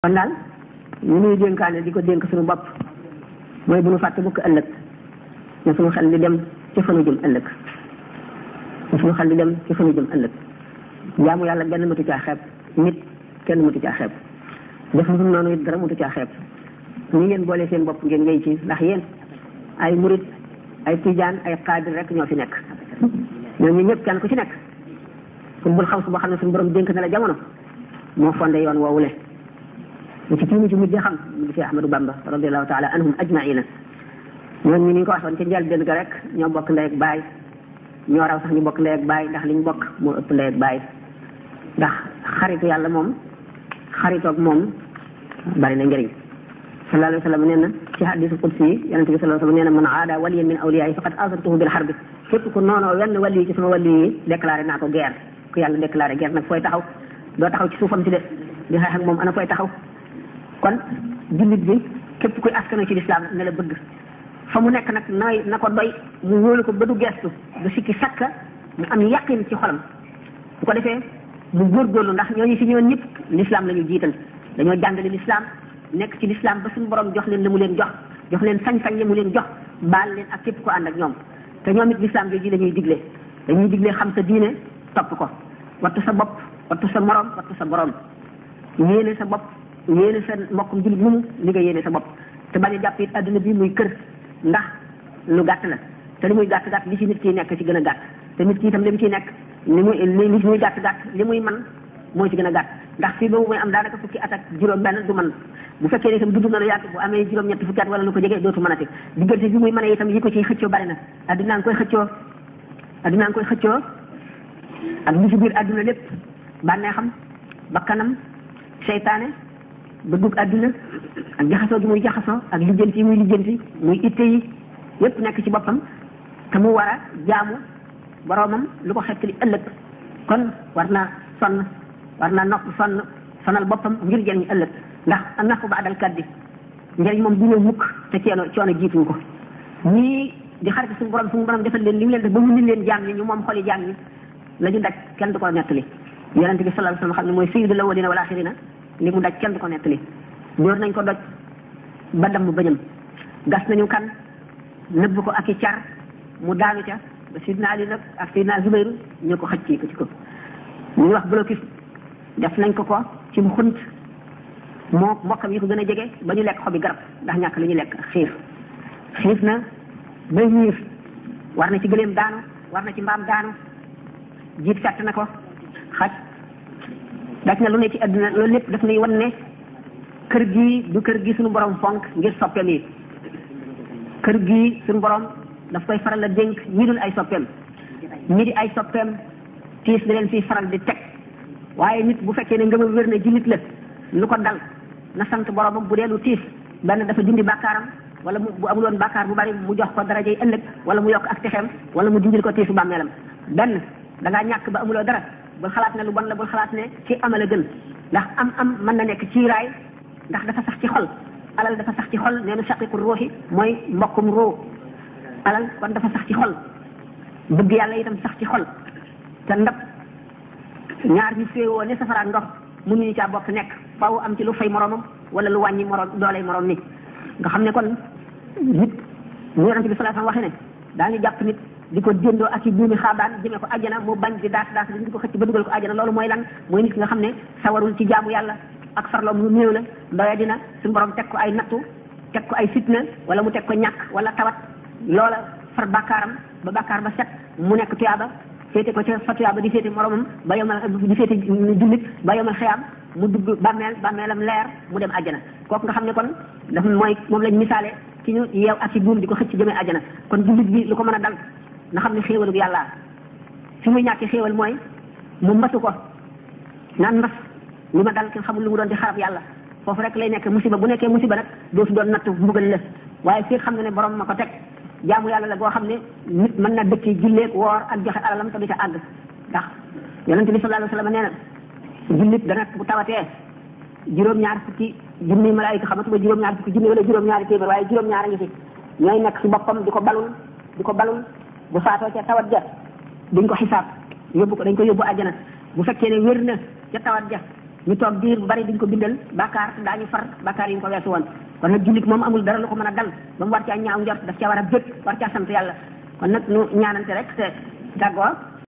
kon daal ñu ñuy dénkaane di ko dénk suñu bopp mooy bu ñu fàtte mukk ëllëg na suñu xel di dem ci fa nu jëm ëllëg na suñu xel di dem ci fa nu jëm ëllëg jaamu yàlla benn matu caa xeeb nit kenn matu caa xeeb def lu noonu it dara matu caa xeeb ñi ngeen boole seen bopp ngeen ngay ci ndax yéen ay murit ay tijaan ay xaadir rek ñoo fi nekk ñooñu ñëpp kenn ku ci nekk bul xaw su boo xam ne suñu borom dénk na la jamono moo fondé yoon woowule lu ci tiimu ci mujj xam mu di fi Ahmadou Bamba radiallahu taala anhum ajmaina ñoon ñi ni ñu ko waxoon ci njëlbéen ga rek ñoo bokk ndey ak baay ñoo raw sax ñu bokk ndey ak baay ndax liñ bokk moo ëpp ndey ak baay ndax xaritu yàlla moom xaritoog moom bari na njëriñ sallallahu alayhi wa sallam nee na ci hadisu qudsi yi yonente bi sallallahu alayhi wa sallam nee na man aada waliyan min awliyaa yi faqad azantuhu bil harbi képp ku noonoo wenn wali yi ci sama wali yi déclaré naa ko guerre ku yàlla déclaré guerre nag fooy taxaw doo taxaw ci suufam si de di xeex ak moom ana fooy taxaw kon jullit bi képp kuy askano ci lislaam ne la bëgg fa mu nekk nag nooy na ko doy mu wóolu ko ba du gestu du sikki sakka mu am yaqin ci xolam bu ko defee mu góorgóorlu ndax ñooñu fi ñëwoon ñëpp lislaam la ñu jiital dañoo jàngale lislaam nekk ci lislaam ba suñu borom jox leen la mu leen jox leen sañ-sañ la mu leen jox baal leen ak képp ko ànd ak ñoom te ñoom it lislaam jooju la ñuy digle dañuy digle xam sa diine topp ko wattu sa bopp wattu sa morom wattu sa borom yéene sa bopp yéene sa mbokkum jullit mu li nga yéene sa bopp te bañ a jàpp it adduna bi muy kër ndax lu gàtt la te li muy gàtt gàtt li ci nit ki nekk ci gën a gàtt te nit ki itam li mu ciy nekk li muy gàtt gàtt li muy man mooy ci gën a gàtt ndax fii boobu muy am daanaka fukki at ak juróom benn du man bu fekkee ne itam dudd na lu yàgg bu amee juróom-ñetti fukki at wala lu ko jege dootu mënati diggante bi muy mën a itam yi ko ciy xëccoo bari na addunaa ngi koy xëccoo ak li ci biir adduna lépp bànneexam bakkanam seytaane bëggug adduna ak jaxasoo gi muy jaxasoo ak lijjanti yi muy lijjanti muy itte yi yépp nekk ci boppam te mu war a jaamu boroomam lu ko xettali ëllëg kon war naa sonn war naa nopp sonal boppam ngir jëriñ ëllëg ndax am na ko ba adal kaddi njëriñ moom du ñëw mukk te coono jiituñ ko ñii di xarit suñu borom defal leen li mu leen def ba mu nit leen jaam ñi ñu moom xoli jaam ñi la ñu daj kenn du ko nettali yonente bi sallallahu alayhi wasallam xam ne mooy sayyidul awwalina wal axirina li mu daj kenn du ko nettali door nañ ko doj ba damm bëñam gas nañu kan nëbb ko ak i car mu daanu ca ba sidna Ali nag ak sidna Zubayru ñu ko xëcc ko ci ko ñu wax blocus def nañ ko ci mu xunt moo mbokkam yi ko gën a jege ba ñu lekk xobi garab ndax ñàkk li ñu lekk xiif na bay ñiir war na ci gëléem daanu war na ci mbaam daanu jiit fett na ko xaj daj na lu ne ci àdduna loolu lépp daf nuy wan ne kër gi du kër gi suñu borom fonk ngir soppeem yi kër gi suñu borom daf koy faral a dénk ñi dul ay soppeem ñi di ay soppeem tiis da leen fiy faral di teg waaye nit bu fekkee ne ngëmam wér ne jullit la lu ko dal na sant boromam bu dee lu tiis benn dafa dindi bàkkaaram wala bu amul woon bàkkaar bu bari mu jox ko darajay ëllëg wala mu yokk ak texeem wala mu dindil ko tiisu bàmmeelam benn da ngaa ñàkk ba amuloo dara bul xalaat ne lu bon la bul xalaat ne ci amal a gën ndax am mën na nekk ci raay ndax dafa sax ci xol alal dafa sax ci xol nee na shaqiqu ruuxi mooy mbokkum ruu alal kon dafa sax ci xol bëgg yàlla itam sax ci xol te ndab ñaar ñu féewoo ne safara ndox mënuñu caa bokk nekk faaw am ci lu fay moromam wala lu wàññi morom dooley morom ni nga xam ne kon nit ñu yonente bi sallallahu alayhi wasallam waxe ne daañu jàpp nit di ko déndoo ak i buumi xaabaan jëmee ko ajjana mu bañ di daas di ko xëcc ba dugal ko ajjana loolu mooy lan mooy nit ki nga xam ne sawarul ci jaamu yàlla ak farloom lu néew la doya dina suñu borom teg ko ay nattu teg ko ay fitna wala mu teg ko ñàkk wala tawat loola far bàkkaaram ba bàkkaar ba set mu nekk tuyaaba féete ko ca fa tuyaaba di féete moromam ba yomal di féete jullit ba yomal xëyaam mu dugg bàmmeelam leer mu dem ajjana kooku nga xam ne kon dafa mooy moom lañ misaale ci ñu yeew ak ci buum di ko xëcc jëmee ajjana kon jullit bi lu ko mën a dal na xam ne xéewalug yàlla fi muy ñàkki xéewal mooy mu mbasu ko naan mbas li ma dal kenn xamul lu mu doon di xarab yàlla foofu rek lay nekk musiba bu nekkee musiba nag doo fi doon nattu mbugal la waaye fii xam na ne borom ma ko teg jaamu yàlla la boo xam ne nit mën na dëkk julleeg woor ak joxe alalam te du ca àgg ndax yonente bi sallallahu alayhi wasallam nee na jullit dana bu tawatee juróom-ñaar fukki junni malaayika xamatuma juróom-ñaar fukki junni wala juróom-ñaari téeméer waaye juróom-ñaar a ngi fi ñooy nekk ci boppam di ko balul bu faatoo ca tawat ja duñ ko xisaab dañ ko yóbbu àjjana bu fekkee ne wér na ca tawat ja ñu toog diir bu bari duñ ko bindal bàkkaar daañu far bàkkaar yi ñu ko weesu woon kon nag jullit moom amul dara lu ko mën a dal ba mu war caa ñaaw njort daf caa war a bëgg war caa sant yàlla kon nag ñu ñaanante rek te tàggoo